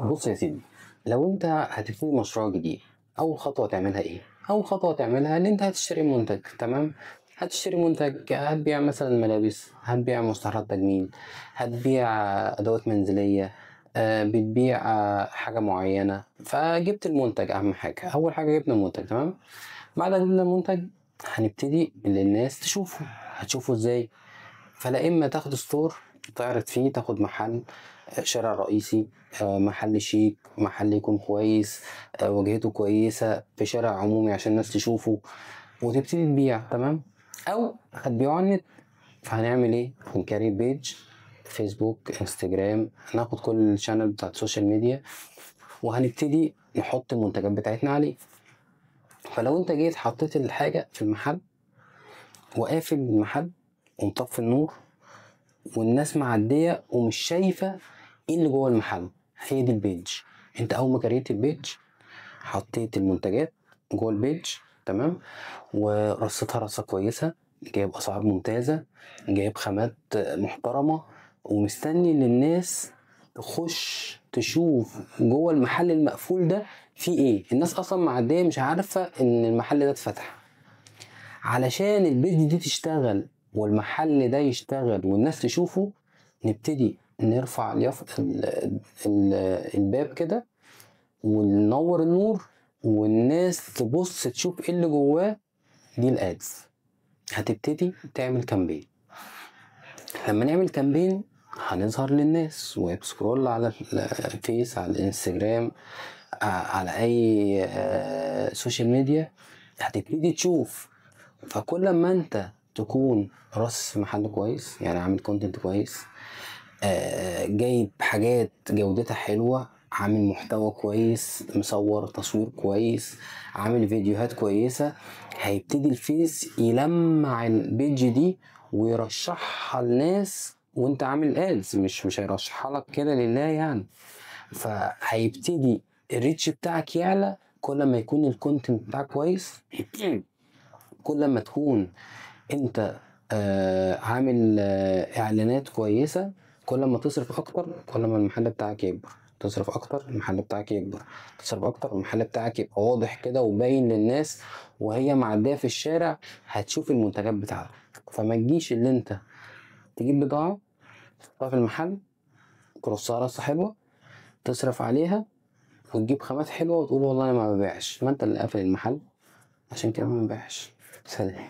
بص يا سيدي، لو انت هتبتدي مشروع جديد، اول خطوه تعملها ايه؟ اول خطوه تعملها ان انت هتشتري منتج. تمام، هتشتري منتج، هتبيع مثلا ملابس، هتبيع مستحضرات تجميل، هتبيع ادوات منزليه، بتبيع حاجه معينه. فجبت المنتج، اهم حاجه اول حاجه جبنا المنتج. تمام، بعد ما جبنا المنتج هنبتدي ان الناس تشوفه. هتشوفه ازاي؟ فلا اما تاخد ستور تعرض فيه، تاخد محل شارع رئيسي، محل شيك، محل يكون كويس، واجهته كويسة في شارع عمومي عشان الناس تشوفه وتبتدي تبيع. تمام، او هتبيعه على النت. فهنعمل ايه؟ هنكري بيج فيسبوك، انستجرام، هناخد كل الشانل بتاعت السوشيال ميديا وهنبتدي نحط المنتجات بتاعتنا عليه. فلو انت جيت حطيت الحاجة في المحل وقافل المحل ومطفي النور والناس معدية ومش شايفة ايه اللي جوه المحل، هي دي البيج. انت اول ما كريت البيج حطيت المنتجات جوه البيج. تمام، ورصتها رصة كويسة، جايب اسعار ممتازة، جايب خامات محترمة، ومستني ان الناس تخش تشوف جوه المحل المقفول ده في ايه. الناس اصلا معدية مش عارفة ان المحل ده اتفتح. علشان البيج دي تشتغل والمحل ده يشتغل والناس تشوفه، نبتدي نرفع الباب كده وننور النور والناس تبص تشوف ايه اللي جواه. دي الادز. هتبتدي تعمل كامبين. لما نعمل كامبين هنظهر للناس ويب سكرول على الفيس، على الانستجرام، على اي سوشيال ميديا، هتبتدي تشوف. فكل ما انت تكون راس محل كويس، يعني عامل كونتنت كويس، جايب حاجات جودتها حلوة، عامل محتوى كويس، مصور تصوير كويس، عامل فيديوهات كويسة، هيبتدي الفيس يلمع البيج دي ويرشحها للناس. وانت عامل ادز، مش هيرشحها لك كده لله يعني. فهيبتدي الريتش بتاعك يعلى كل ما يكون الكونتنت بتاعك كويس. كل ما تكون انت عامل اعلانات كويسة، كل ما تصرف اكتر كل ما المحل بتاعك يكبر. تصرف اكتر المحل بتاعك يكبر، تصرف اكتر المحل بتاعك يبقى واضح كده وباين للناس، وهي معدية في الشارع هتشوف المنتجات بتاعتك. فما تجيش اللي انت تجيب بضاعة تحطها في المحل، ترصها رصة حلوة، تصرف عليها وتجيب خامات حلوة وتقول والله انا ما ببيعش، ما انت اللي قافل المحل، عشان كده ما ببيعش. سلام.